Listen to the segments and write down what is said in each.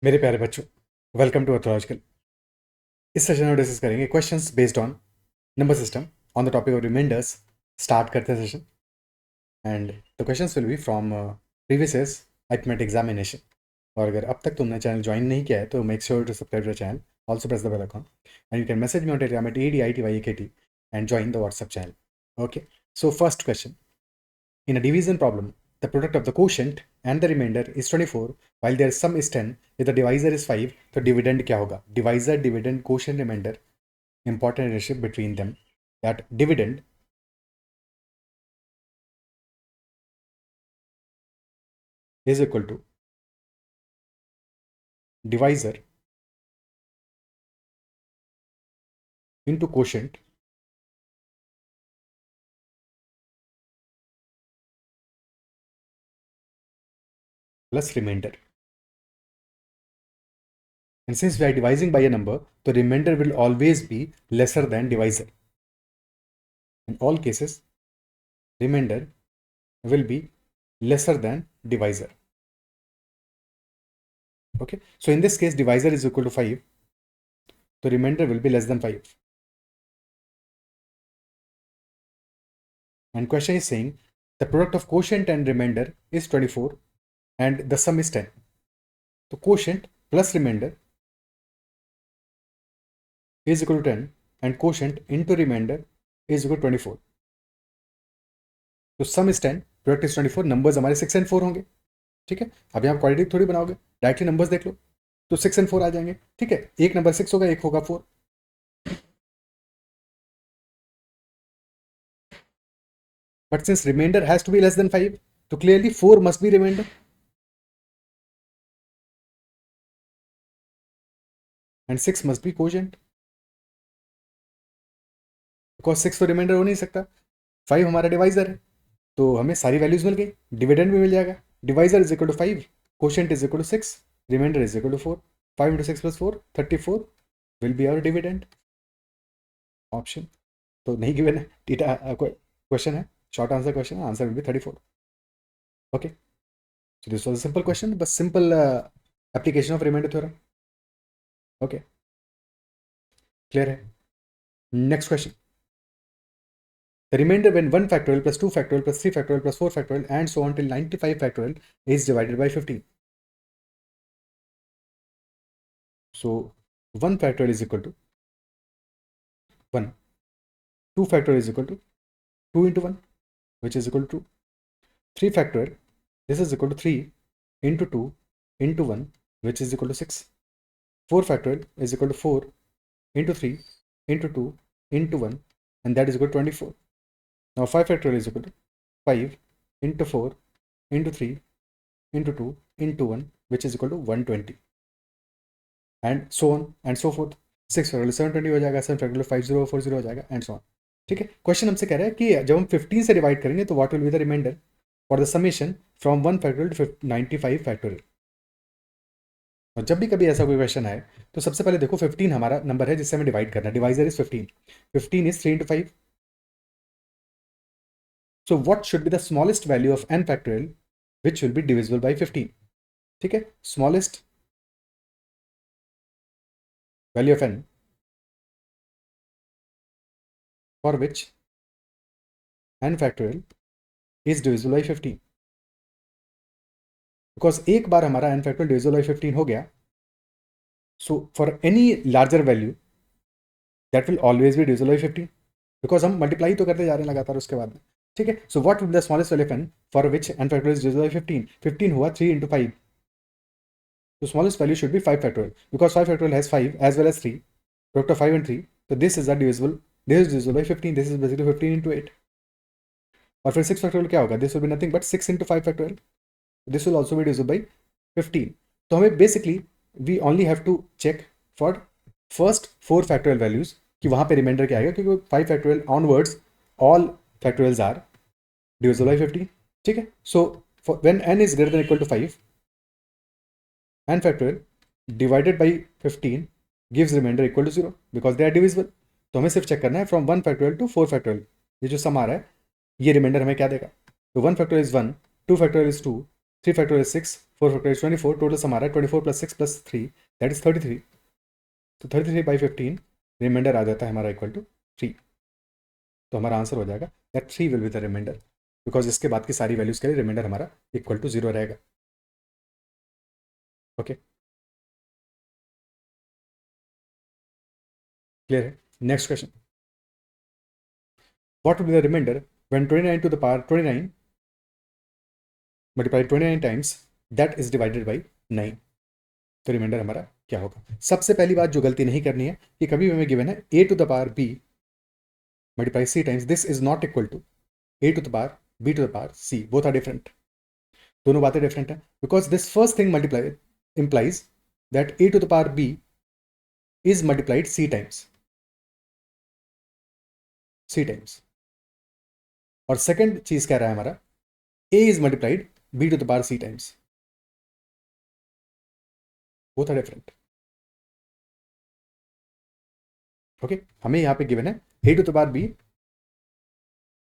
मेरे प्यारे बच्चों, वेलकम टू अर्थोलॉजिकल। इस सेशन में डिस्कस करेंगे questions based on number system on the topic of remainders. Start करते हैं session and the questions will be from previous years arithmetic examination. और अगर अब तक तुमने चैनल ज्वाइन नहीं किया है तो make sure to subscribe the channel, also press the bell icon and you can message me on Telegram at ADITYAKT and join the WhatsApp channel. Okay, so first question. In a division problem, the product of the quotient and the remainder is 24 while their sum is 10. If the divisor is 5, तो dividend क्या होगा? Divisor, dividend, quotient, remainder. Important relationship between them. That dividend is equal to divisor into quotient plus remainder. And since we are dividing by a number, the remainder will always be lesser than divisor. In all cases, remainder will be lesser than divisor. Okay, so in this case, divisor is equal to 5. The remainder will be less than 5. And question is saying the product of quotient and remainder is 24 and the sum is 10. So quotient plus remainder is equal to 10 and quotient into remainder is equal to 24. तो सम is 10, product is 24, numbers हमारे 6 and 4 होंगे। ठीक है, अब यहाँ quality थोड़ी बनाओगे, directly numbers देख लो तो 6 एंड 4 आ जाएंगे। ठीक है, एक नंबर 6 होगा, एक होगा 4। But since remainder has to be less than 5, तो clearly 4 must be remainder and 6 must be quotient, because 6 तो रिमाइंडर हो नहीं सकता। 5 हमारा डिवाइजर है, तो हमें सारी वैल्यूज मिल गई, डिविडेंड भी मिल जाएगा। Divisor is equal to 5, quotient is equal to 6, remainder is equal to 4। 5 into 6 plus 4, 34 will be our dividend option. तो नहीं गिवन है, टीटा क्वेश्चन है, शॉर्ट आंसर क्वेश्चन है, answer will be 34। Okay, so this was a simple question, बस simple application of remainder theorem. Okay, clear है। Next question. The remainder when 1 factorial plus 2 factorial plus 3 factorial plus 4 factorial and so on till 95 factorial is divided by 15. So 1 factorial is equal to 1. 2 factorial is equal to 2 into 1, which is equal to 2. 3 factorial, this is equal to 3 into 2 into 1, which is equal to 6. 4 factorial is equal to 4 into 3 into 2 into 1, and that is equal to 24. Now 5 factorial is equal to 5 into 4 into 3 into 2 into 1, which is equal to 120, and so on and so forth. 6 factorial 720 हो जाएगा, 7 factorial 5040 हो जाएगा, and so on. ठीक है, question हमसे कह रहा है कि जब हम 15 से डिवाइड करेंगे तो what will be the remainder for the summation from 1 factorial to 95 factorial. और जब भी कभी ऐसा कोई क्वेश्चन आए तो सबसे पहले देखो 15 हमारा नंबर है जिससे हमें डिवाइड करना है, divisor is 15, 15 is 3 into 5. So what should be the smallest value of n factorial which will be divisible by 15? ठीक है, smallest value of n for which n factorial is divisible by 15. Because एक बार हमारा n factorial divisible by 15 हो गया, so for any larger value that will always be divisible by 15, because हम multiply तो करते जा रहे हैं लगातार उसके बाद में। ठीक है, so what will the smallest value of n for which n factorial is divisible by 15? 15 हुआ 3 into 5, so smallest value should be 5 factorial, because 5 factorial has 5 as well as 3, product of 5 and 3, so this is divisible, this is divisible by 15, this is basically 15 into 8. और फिर 6 factorial क्या होगा? This will be nothing but 6 into 5 factorial, this will also be divisible by 15. तो हमें basically we only have to check for first 4 factorial values कि वहाँ पे reminder क्या आएगा, क्योंकि 5 factorial onwards all factorials are divisible by 15. ठीक है, so when n is greater than or equal to 5, n factorial divided by 15 gives remainder equal to 0 because they are divisible. तो हमें सिर्फ चेक करना है फ्रॉम 1 फैक्टोरियल टू 4 फैक्टोरियल, ये जो सम आ रहा है ये रिमाइंडर हमें क्या देगा? तो 1 factorial is 1, 2 factorial is 2, 3 factorial 6, 4 factorial 24, total sum आ रहा है 24 प्लस 6 प्लस 3 दैट इज 33। तो 33/15 रिमाइंडर आ जाता है हमारा इक्वल टू 3। तो हमारा आंसर हो जाएगा that 3 will be the remainder, because इसके बाद की सारी वैल्यूज के लिए रिमाइंडर हमारा इक्वल टू 0 रहेगा। ओके, क्लियर है। Next question, what will be the remainder when 29 to the power 29 multiply 29 times that is divided by 9। तो रिमाइंडर हमारा क्या होगा? सबसे पहली बात जो गलती नहीं करनी है कि कभी भी हमें गिवन है a to the power b multiply c times this is not equal to a to the power b to the power c, both are different. दोनों बातें डिफरेंट है, because this first thing multiply implies that a to the power b is multiplied c times, और second चीज कह रहा है हमारा a is multiplied b to the power c times, both are different। Okay, हमें यहां पे गिवन है a to the power b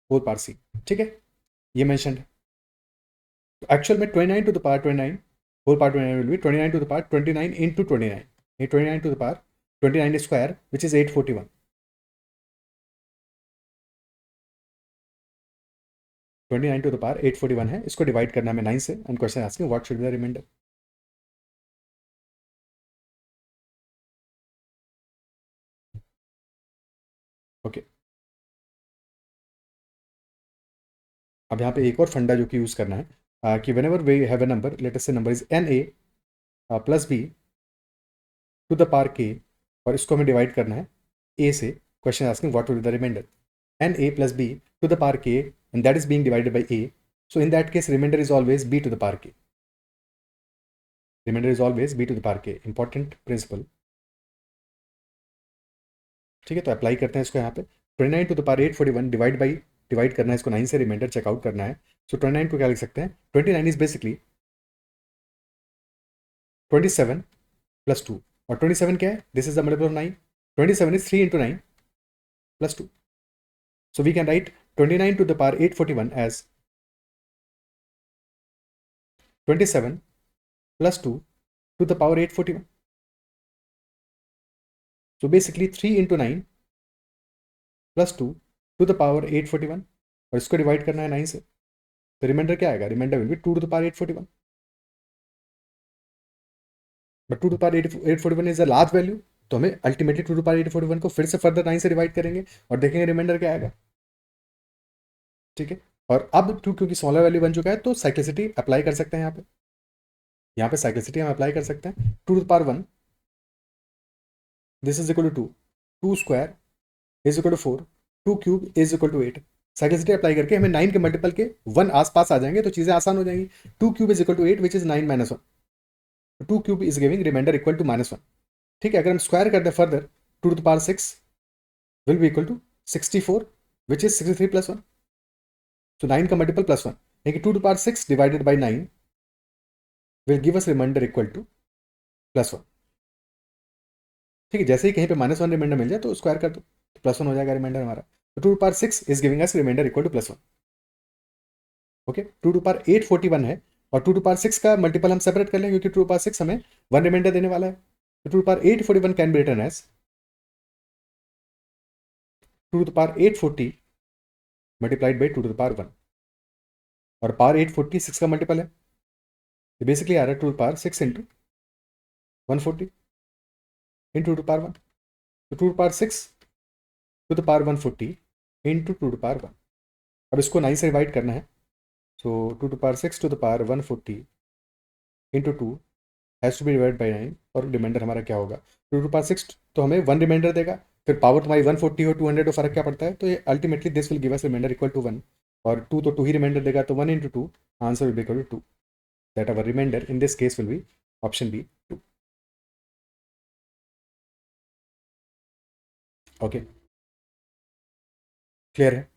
whole power c, ठीक है, ये मेंशन है। तो एक्चुअल में 29 to the power 29 whole power 29 will be 29 to the power 29 into 29, 29 to the power 29 square which is 841। 29 to the power 841 है, इसको divide करना है 9 से, and question asking what should be the remainder. Okay, अब यहाँ पे एक और फंडा जो कि यूज करना है कि whenever we have a number, let us say number is n a plus b to the power k, और इसको हमें डिवाइड करना है ए से। Question asking what will be the remainder, n a plus b to the power k and that is being divided by a, so in that case remainder is always b to the power k, remainder is always b to the power के, important principle. ठीक है, तो apply करते हैं इसको यहाँ पे 29 to the power 841 divide करना है इसको 9 से, रिमाइंडर चेकआउट करना है। सो 29 को क्या लिख सकते हैं, 29 इज बेसिकली 27 प्लस 2, और 27 क्या है, this is the multiple of 9, 27 is 3 into 9 plus 2. So we can write 29 to the power 841 as 27 plus 2 to the power 841. So basically 3 into 9 plus 2 to the power 841, और इसको डिवाइड करना है 9 से, तो remainder क्या आएगा, remainder will be 2 to the power 841, but 2 to the power 841 is a large value, तो हमें अल्टीमेटली 2 to the power 841 को फिर से फर्दर 9 से डिवाइड करेंगे और देखेंगे रिमाइंडर क्या आएगा। ठीक है, और अब 2 क्योंकि स्मॉलर वैल्यू बन चुका है तो साइक्लिसिटी अप्लाई कर सकते हैं यहाँ पे साइक्लिसिटी हम अप्लाई कर सकते हैं। 2 to the power 1 this is equal to 2 square is equal to 4, 2 cube is equal to 8। Cyclicity apply करके हमें 9 के मल्टीपल के 1 आसपास आ जाएंगे तो चीजें आसान हो जाएंगी। 2 cube is equal to 8 which is 9 minus 1, 2 cube is giving remainder equal to -1। ठीक है, अगर हम स्क्वायर करते हैं further 2 to the power 6 will be equal to 64 which is 63 plus 1, तो 9 का मल्टीपल +1, यानी कि 2 to the power 6 divided by 9 will give us remainder equal to +1। ठीक है, जैसे ही कहीं पे -1 रिमाइंडर मिल जाए तो स्क्वायर कर दो, तो +1 हो जाएगा रिमाइंडर हमारा। तो 2 to the power 6 is giving us remainder equal to +1। Okay, 2 to the power 841 है, और 2 to the power 6 का मल्टीपल हम सेपरेट कर लें क्योंकि 2 to the power 6 हमें 1 रिमाइंडर देने वाला है। तो 2 to the power 841 can be written as 2 to the power 840 multiplied by 2 to the power 1, और पावर 840 6 का मल्टीपल है, तो बेसिकली आ रहा है 2 to the power 6 into 140 into 2 to the power 1, तो 2 to the power 6 to the power 140 into 2 to the power 1। अब इसको 9 से डिवाइड करना है, so 2 to the power 6 to the power 140 into 2 has to be divide by 9, और reminder हमारा क्या होगा, 2 to the power 6 तो हमें 1 रिमाइंडर देगा, फिर पावर तुम्हारी 140 हो 200 हो, फर्क क्या पड़ता है, तो ये ultimately this will give us remainder equal to 1, और 2 तो 2 ही रिमाइंडर देगा, तो 1 into 2 answer will be equal to 2, that our remainder in this case will be option B 2। Okay, clear है,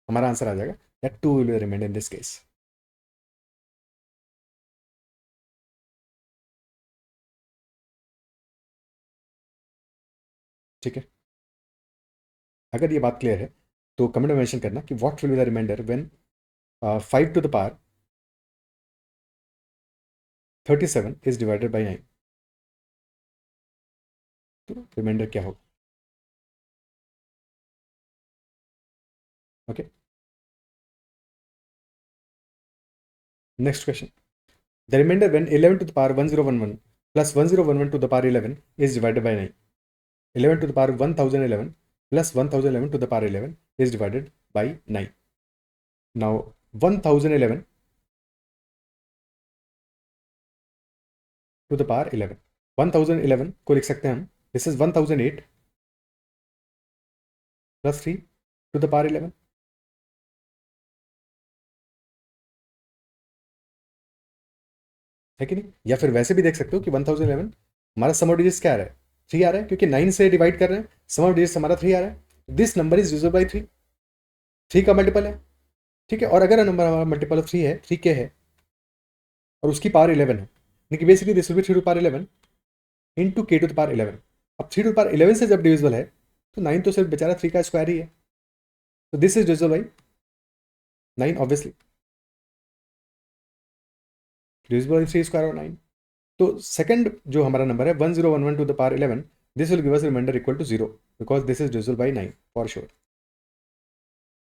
हमारा आंसर आ जाएगा that 2 will be remainder in this case. ठीक है, अगर ये बात क्लियर है तो कमेंट में मेंशन करना कि what will be the remainder when 5 to the power 37 is divided by 9, तो रिमाइंडर क्या होगा? Okay, next question. The remainder when 11 to the power 1011 plus 1011 to the power 11 is divided by 9. 11 to the power 1011 plus 1011 to the power 11 is divided by 9. Now 1011 to the power 11. 1011 को लिख सकते हैं हम, this is 1008 plus 3 to the power 11. है कि नहीं? या फिर वैसे भी देख सकते हो कि 1011 हमारा सम ऑफ डिजिट्स क्या आ रहा है? 3 आ रहा है, क्योंकि 9 से डिवाइड कर रहे हैं, सम ऑफ डिजिट्स हमारा 3 आ रहा है. This number is divisible by 3, 3 का मल्टीपल है. ठीक है, और अगर नंबर हमारा मल्टीपल ऑफ 3 है, 3k है, और उसकी पावर 11 है, यानी basically this will be 3 to power 11 into k to the power 11. अब 3 टू पावर 11 से जब डिविजिबल है तो 9 तो सिर्फ बेचारा 3 का स्क्वायर ही है, तो this is divisible by 9 obviously, divisible by 3 square और 9. तो सेकंड जो हमारा नंबर है 1011 to the power 11, this will give us remainder equal to 0 because this is divisible by 9 for sure.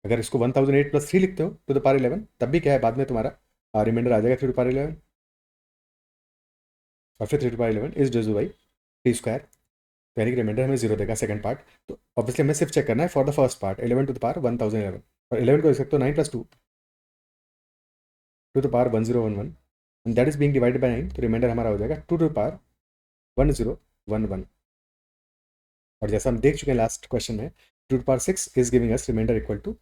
अगर इसको 1008 प्लस 3 लिखते हो टू द पावर 11, तब भी क्या है, बाद में तुम्हारा रिमाइंडर आ जाएगा 3 टू पावर 11, और फिर 3 to power 11 is divisible by 3 square, यानी कि रिमाइंडर हमें 0 देगा सेकंड पार्ट. तो ऑब्वियसली हमें सिर्फ चेक करना है for the first part 11 to the power 1011, और 11 को लिख सकते हो 9 plus 2 to the power 1011, and that is being divided by 9, तो रिमाइंडर हमारा हो जाएगा 2 टू द पावर 1011. और जैसा हम देख चुके हैं लास्ट क्वेश्चन में, 2 to power 6 is giving us remainder equal to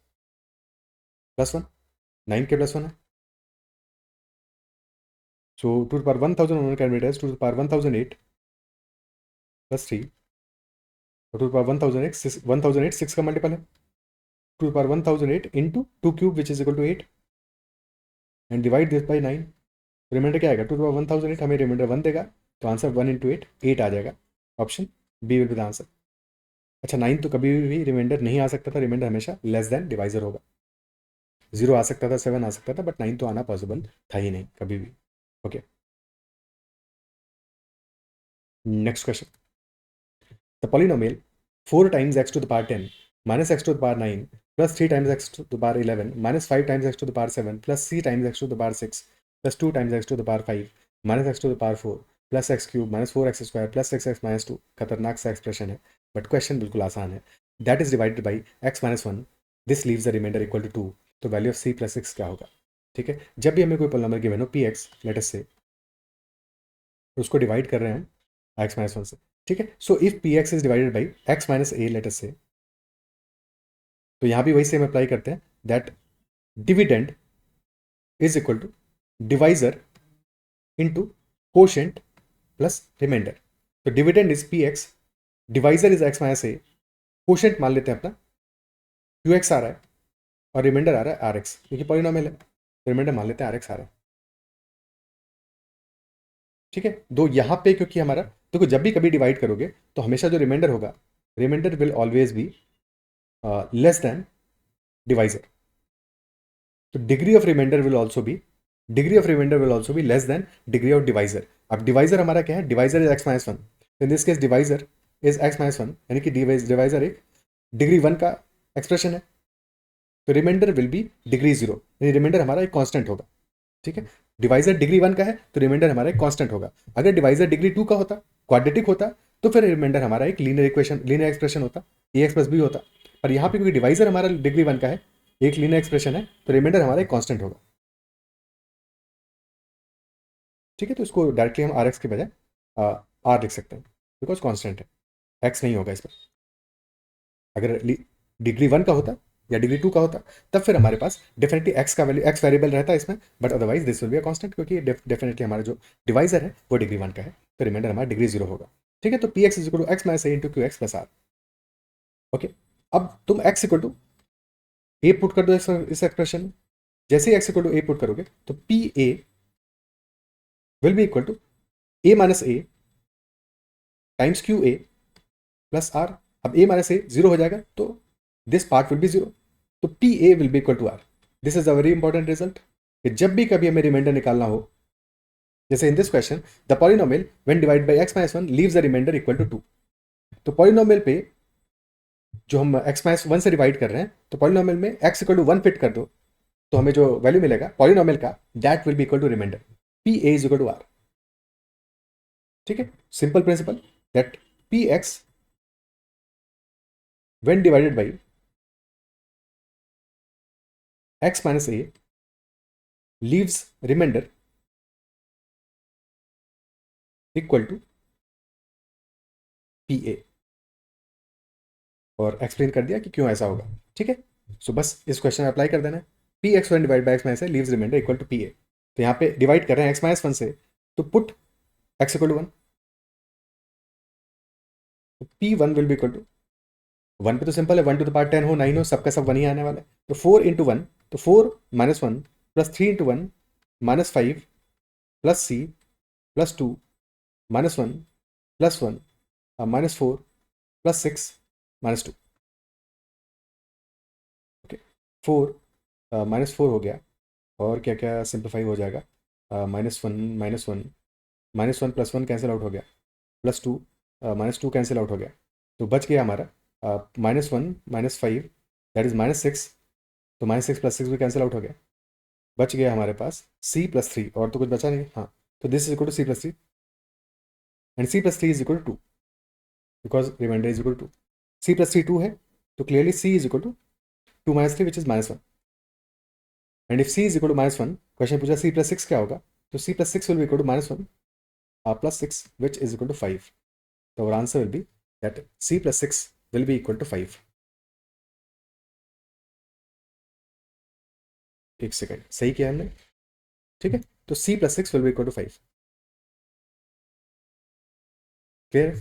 +1, 9 के +1 है. So 2 to power 1011 can be two to power 1008 plus 3, और 2 टू पावर 1008 6 का मल्टीपल है, 2 to power 1008 into 2 cube which is equal to 8, and divide this by 9. Remainder क्या आएगा? 2 to power 1008 हमें reminder 1 देगा, तो आंसर 1 इंटू 8 8 आ जाएगा. Option B will be the answer. अच्छा, 9 तो कभी भी रिमाइंडर नहीं आ सकता था, रिमाइंडर हमेशा लेस देन डिवाइजर होगा. 0 आ सकता था, 7 आ सकता था, बट 9 तो आना पॉसिबल था ही नहीं कभी भी. Okay, next question. The polynomial 4 times x to the power 10 minus x to the power 9 plus 3 times x to the power 11 minus 5 times x to the power 7 plus c times x to the power 6 plus 2 times x to the power 5 minus x to the power 4 plus x cube minus 4x square plus 6x minus 2. खतरनाक सा expression है, but question बिल्कुल आसान है. That is divided by x minus 1, this leaves the remainder equal to 2, तो value of c plus 6 क्या होगा? ठीक है, जब भी हमें कोई पॉलिनोमियल गिवन हो px लेट अस से, उसको डिवाइड कर रहे हैं हम x minus 1 से. ठीक है, so if px is divided by x minus a let us say, तो यहां भी वही सेम अप्लाई करते हैं, that dividend is equal to divisor into quotient plus remainder. तो dividend is px, divisor is x minus a, quotient मान लेते हैं अपना qx आ रहा है, और रिमाइंडर आ रहा है rx, क्योंकि पॉलिनोमियल है, तो रिमाइंडर मान लेते हैं rx आ रहा है. ठीक है, दो यहां पे क्योंकि हमारा देखो, जब भी कभी डिवाइड करोगे तो हमेशा जो रिमाइंडर होगा, remainder will always be less than divisor. तो degree of remainder will also be less than degree of divisor. अब डिवाइजर हमारा क्या है? Divisor is x minus 1, in this case divisor is x minus 1, यानी कि divisor एक degree 1 का expression है, तो रिमाइंडर विल बी डिग्री 0, यानी रिमाइंडर हमारा एक कांस्टेंट होगा. ठीक है, डिवाइजर डिग्री 1 का है तो रिमाइंडर हमारा एक कांस्टेंट होगा. अगर डिवाइजर डिग्री 2 का होता, क्वाड्रेटिक होता, तो फिर रिमाइंडर हमारा एक लीनियर एक्सप्रेशन होता, ax प्लस बी होता. पर यहाँ पे क्योंकि डिवाइजर हमारा डिग्री 1 का है, एक लीनियर एक्सप्रेशन है, तो रिमाइंडर हमारा एक कांस्टेंट होगा. ठीक है, तो इसको डायरेक्टली हम आर एक्स के बजाय आर लिख सकते हैं, बिकॉज कांस्टेंट है, एक्स नहीं होगा इस पर. अगर डिग्री 1 का होता या डिग्री 2 का होता, तब फिर हमारे पास डेफिनेटली एक्स का वैल्यू, एक्स वेरिएबल रहता है इसमें, but otherwise this will be a constant, क्योंकि डेफिनेटली हमारा जो डिवाइजर है वो डिग्री 1 का है, तो रिमाइंडर हमारा डिग्री 0 होगा. ठीक है, तो p x is equal to x minus a into q x plus r. Okay, अब तुम x equal to a put कर दो इस एक्सप्रेशन में. जैसे ही x equal to a put करोगे तो P A will be equal to a minus a times q a plus r. अब ए माइनस ए 0 हो जाएगा, तो दिस पार्ट विल बी 0, तो P A will be equal to R. This is a very important result, कि जब भी कभी हमें रिमाइंडर निकालना हो जैसे in this question the polynomial when divide by x minus one leaves the remainder equal to 2। तो पॉलिनोमियल पे जो हम x माइनस वन से डिवाइड कर रहे हैं, तो पॉलिनोमियल में x इक्वल टू 1 फिट कर दो, तो हमें जो वैल्यू मिलेगा पॉलिनोमियल का, that will be equal to remainder P A is equal to R. ठीक है, simple principle that P X when divided by x minus a leaves remainder equal to P A, और explain कर दिया कि क्यों ऐसा होगा। ठीक है, सो बस इस क्वेश्चन में अप्लाई कर देना है। P x one divide by x minus a leaves remainder equal to P a. तो यहाँ पे डिवाइड कर रहे हैं एक्स माइनस वन से, तो put x equal to one, p one will be equal to one पे तो सिंपल है, 1 टू द पावर 10 हो 9 हो, सबका सब वन ही आने वाला है। तो 4 इंटू वन, तो 4 minus one plus 3 into one minus 5 plus c plus 2 minus one plus one minus 4 plus 6 minus 2। Okay, 4 minus 4 हो गया, और क्या क्या सिंप्लीफाई हो जाएगा, minus one minus one minus one plus one cancel out हो गया, plus two minus two cancel out हो गया, तो बच गया हमारा minus one minus five, that is minus six, तो माइनस सिक्स प्लस सिक्स भी कैंसिल आउट हो गया, बच गया हमारे पास सी प्लस थ्री, और तो कुछ बचा नहीं। हाँ, तो this is equal to c plus three, and c plus three is equal to two, because remainder is equal to c plus three two है, तो clearly c is equal to two minus three which is minus one. And if c is equal to minus one, question पूछा c plus six क्या होगा, तो c plus six will be equal to minus one plus six which is equal to five. तो our answer will be that c plus 6 will be equal to 5। एक second, सही किया हमने। ठीक है, तो c plus 6 will be equal to 5। Clear?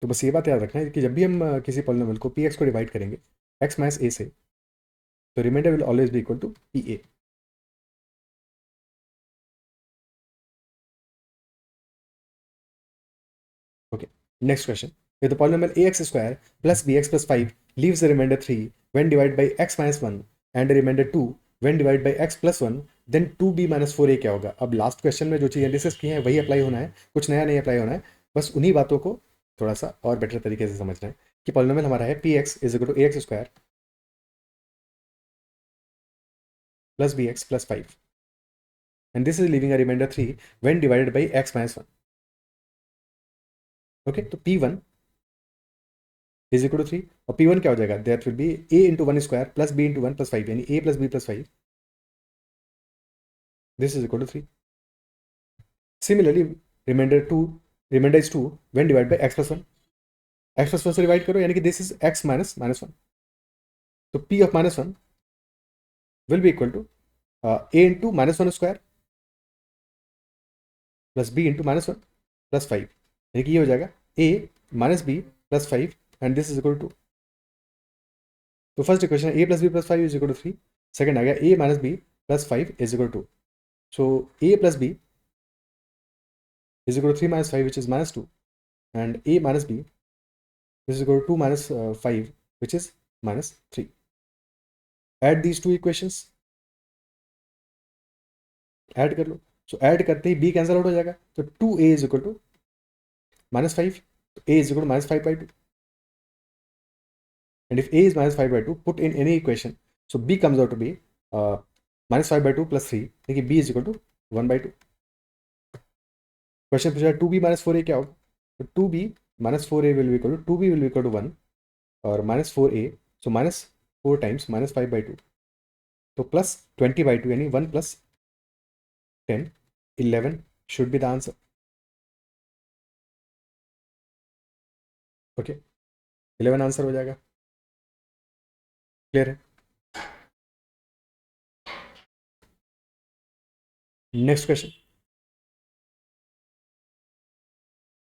तो बस ये बात याद रखना है कि जब भी हम किसी पॉलिनोमियल को px को डिवाइड करेंगे x माइनस a से, तो remainder will always be equal to pa। Okay, next question, if the polynomial ax square plus bx plus 5 leaves the remainder 3 when divided by x minus 1 and the remainder 2 when divided by x plus 1, then 2b minus 4a क्या होगा। अब last question में जो चीज़ें discuss की हैं वही apply होना है, कुछ नया नहीं अप्लाई होना है, बस उन्हीं बातों को थोड़ा सा और बेटर तरीके से समझना है कि पॉलिनोमियल हमारा है p x is equal to a x square plus b x plus 5, and this is leaving a remainder 3 when divided by x minus 1। Okay, तो p1 इज इक्वल टू 3, और p1 क्या हो जाएगा, that will be a into one square plus b into one plus 5, यानी a plus b plus 5, this is equal to 3। Similarly remainder 2, remainder is 2 when divide by x plus 1, x plus 1 से divide करो, यानी कि this is x minus minus 1, तो p of minus 1 will be equal to a into minus one square plus b into minus one plus 5, यानी कि ये हो जाएगा a minus b plus 5, and this is equal to, तो first equation a plus b plus 5 is equal to 3, second आ गया a minus b plus 5 is equal to, so a plus b is equal to 3 minus 5 which is minus 2, and a minus b is equal to 2 minus 5 which is minus 3. Add these two equations, add कर लो, so add करते ही b cancel out हो जाएगा, तो 2a is equal to minus 5, तो a is equal to minus 5 by 2, and if a is minus 5 by 2, put in any equation, so b comes out to be minus 5 by 2 plus 3, देखिए b is equal to 1 by 2। Question पूछा 2b minus 4a क्या होगा, तो 2b minus 4a will be equal to 2b will be equal to 1 और minus 4a, so minus 4 times minus 5 by 2, तो plus 20 by 2, यानी 1 plus 10, 11 should be the answer। Okay, 11 answer हो जाएगा। Clear है? Next question,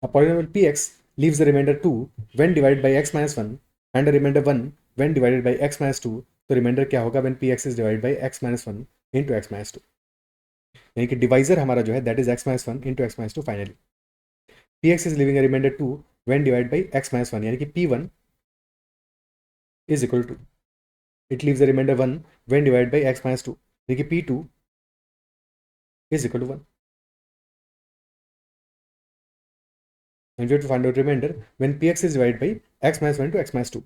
a polynomial px leaves the remainder 2 when divided by x minus 1 and a remainder 1 when divided by x minus 2, तो remainder क्या होगा when px is divided by x minus 1 into x minus 2, यानी कि divisor हमारा जो है that is x minus 1 into x minus 2। Finally px is leaving a remainder 2 when divided by x minus 1, यानी कि p1 is equal to it leaves the remainder 1 when divide by x minus 2। देखिए p2 is equal to 1 and we have to find out remainder when px is divide by x minus 1 into x minus 2।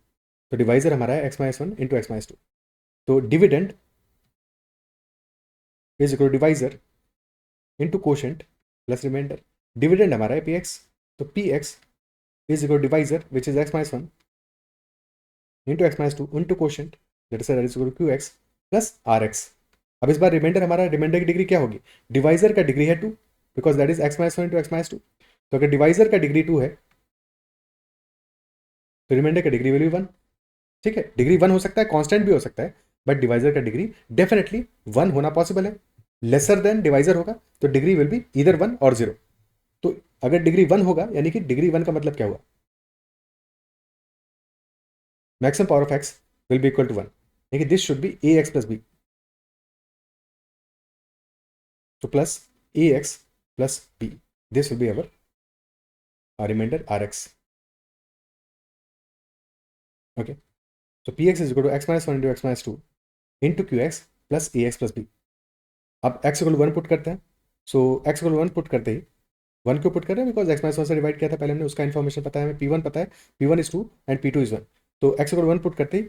तो divisor हमारा है x minus 1 into x minus 2। तो dividend is equal to divisor into quotient plus remainder. Dividend हमारा है px, तो px is equal to divisor which is x minus 1 into x minus 2 into quotient that is equal to qx plus rx। अब इस बार remainder हमारा, remainder की degree क्या होगी? डिवाइजर का डिग्री है 2 because that is x minus 1 into x minus 2। तो अगर डिवाइजर का डिग्री 2 है तो रिमाइंडर का डिग्री विल बी 1। ठीक है, डिग्री 1 हो सकता है, कांस्टेंट भी हो सकता है, बट डिवाइजर का डिग्री डेफिनेटली 1 होना पॉसिबल है। लेसर देन डिवाइजर होगा तो डिग्री विल बी इधर 1 और 0। तो अगर डिग्री 1 होगा यानी कि डिग्री 1 का मतलब क्या हुआ? Maximum power of x will be equal to 1, यानी कि this should be ax plus b। तो plus ax plus b, this will be our remainder rx। Okay, so px is equal to x minus 1 into x minus 2 into qx plus ax plus b। अब x equal 1 put करते हैं, सो x equal 1 put करते ही 1 क्यों put कर रहे हैं? Because x minus 1 से divide किया था पहले हमने, उसका इन्फॉर्मेशन पता है हमें, p1 पता है, p1 is 2 and p2 is 1। तो x इक्वल 1 पुट करते ही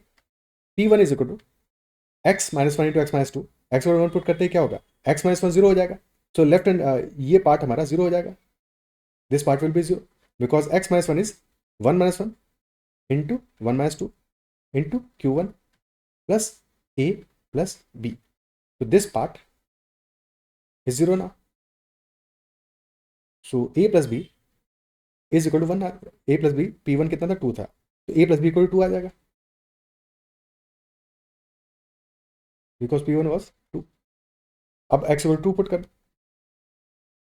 p1 is equal to x minus 1 into x minus 2। x equal 1 put करते ही क्या होगा? x माइनस 1 जीरो हो जाएगा, सो लेफ्ट एंड ये पार्ट हमारा जीरो हो जाएगा, this part will be zero because x minus 1 is 1 minus 1 into 1 minus 2 into q1 plus a plus b। So this part is 0 now. So a plus b is equal to 1। a plus b, p1 कितना था? 2 था, तो a plus b equal to 2 आ जाएगा because p1 was 2। अब x equal to 2 put कर,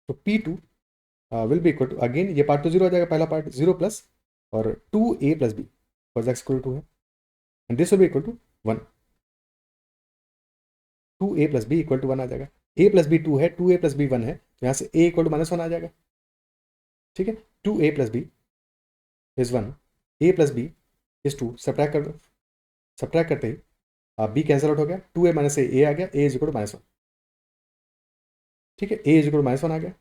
तो p2 will be equal to, again ये part तो 0 आ जाएगा, पहला पार्ट 0 प्लस और 2a plus b because x equal to 2 है, and this will be equal to 1। 2a plus b equal to 1 आ जाएगा। a प्लस बी 2 है, 2a प्लस बी 1 है, तो यहाँ से a इक्वल टू माइनस 1 आ जाएगा। ठीक है, 2a plus b is 1, a plus b is 2, subtract कर दो। सब्ट्रैक्ट करते ही बी कैंसिल आउट हो गया, 2a माइनस ए आ गया, a is equal to minus 1। ठीक है, a is equal to minus 1 आ गया,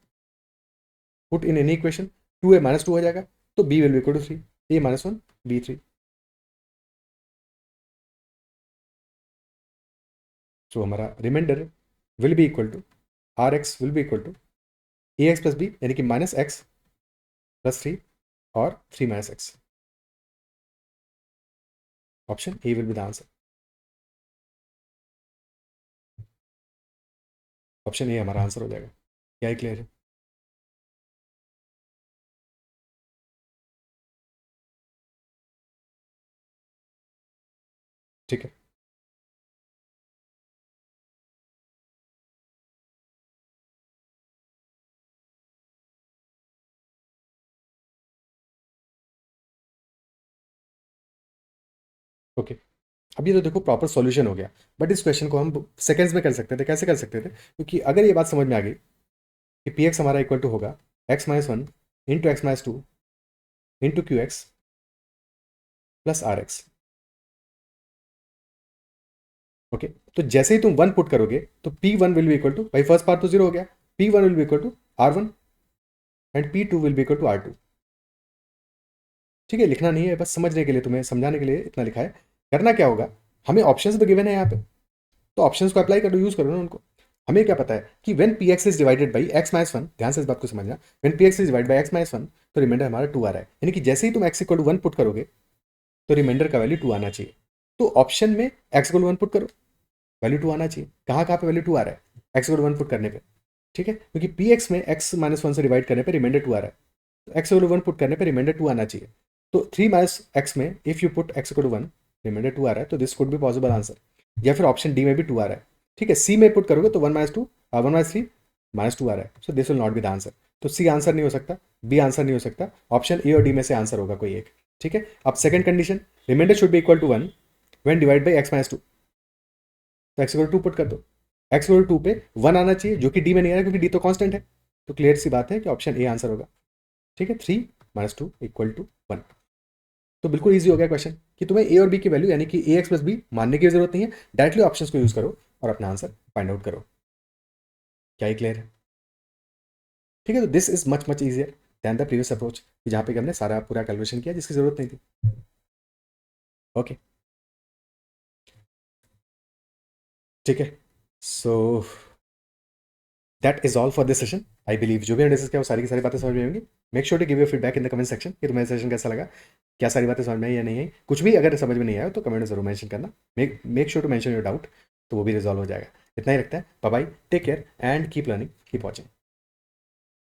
put in any equation 2a minus 2 हो जाएगा, तो b will be equal to 3, a minus 1 b 3। So हमारा remainder will be equal to rx will be equal to ax plus b, यानी कि minus x plus 3 और 3 minus x। Option a will be the answer. Option A हमारा answer हो जाएगा। क्या है, clear है? ठीक है, ओके। अब ये तो देखो प्रॉपर सॉल्यूशन हो गया, बट इस क्वेश्चन को हम सेकंड्स में कर सकते थे। कैसे कर सकते थे? क्योंकि अगर ये बात समझ में आ गई कि पी एक्स हमारा इक्वल टू होगा x minus 1 into x minus 2 into q x plus r x. Okay, तो जैसे ही तुम 1 पुट करोगे तो P1 will be equal to, भाई फर्स्ट पार्ट तो 0 हो गया, P1 will be equal to R1 and P2 will be equal to R2। ठीक है, लिखना नहीं है, बस समझने के लिए, तुम्हें समझाने के लिए इतना लिखा है। करना क्या होगा, हमें ऑप्शंस भी गिवन है यहाँ पे, तो ऑप्शंस को अप्लाई करो, यूज करो ना उनको। हमें क्या पता है कि when P x is divided by x minus 1, ध्यान से इस बात को समझना, when P x is divide by x minus 1 तो रिमाइंडर हमारा 2 आ रहा है, यानी कि जैसे ही तुम एक्स इक्वल टू 1 पुट करोगे तो रिमाइंडर का वैल्यू 2 आना चाहिए। तो ऑप्शन में एक्स इक्वल टू 1 पुट करो, वैल्यू 2 आना चाहिए। कहाँ कहाँ पे वैल्यू 2 आ रहा है? एक्स इक्वल टू 1 पुट करने पे। ठीक है, क्योंकि पी एक्स में एक्स माइनस 1 से डिवाइड करने पे रिमाइंडर 2 आ रहा है, तो एक्स इक्वल टू 1 पुट करने पे रिमाइंडर 2 आना चाहिए। तो 3 माइनस एक्स में if you put x equal to 1 remainder 2 आ रहा है, तो this could be possible answer. या फिर ऑप्शन डी में भी 2 आ रहा है। ठीक है, सी में पुट करोगे तो 1 माइनस 2 1 माइनस 3 माइनस 2 आ रहा है, so this will not be the answer. तो सी आंसर नहीं हो सकता, बी आंसर नहीं हो सकता, ऑप्शन ए और डी में से आंसर होगा कोई एक। ठीक है, अब second condition, remainder should be equal to 1 when divide by x minus 2, तो एक्स इक्वल टू 2 पुट कर दो। एक्स इक्वल टू 2 पे 1 आना चाहिए, जो कि डी में नहीं आ रहा क्योंकि डी तो कांस्टेंट है, तो क्लियर सी बात है कि ऑप्शन ए आंसर होगा। ठीक है, 3 माइनस 2 इक्वल टू 1। तो बिल्कुल ईजी हो गया क्वेश्चन कि तुम्हें ए और बी की वैल्यू यानी कि ए एक्स प्लस बी मानने की जरूरत नहीं है, डायरेक्टली ऑप्शंस को यूज करो और अपना आंसर फाइंड आउट करो। क्या ही क्लियर है? ठीक है, तो this is much much easier than the previous approach, जहाँ पे हमने सारा पूरा कैलकुलेशन किया जिसकी जरूरत नहीं थी। ओके, ठीक है, so that is all for this session. I believe जो भी हमने डिस्कस किया वो सारी की सारी बातें समझ में आएंगी। Make sure to give your feedback in the comment section कि तुम्हें सेशन कैसा लगा, क्या सारी बातें समझ में आई या नहीं आई। कुछ भी अगर समझ में नहीं आया तो कमेंट में जरूर मेंशन करना। Make sure to mention your doubt, तो वो भी रिजॉल्व हो जाएगा। इतना ही रखता है, bye bye, take care and keep learning, keep watching.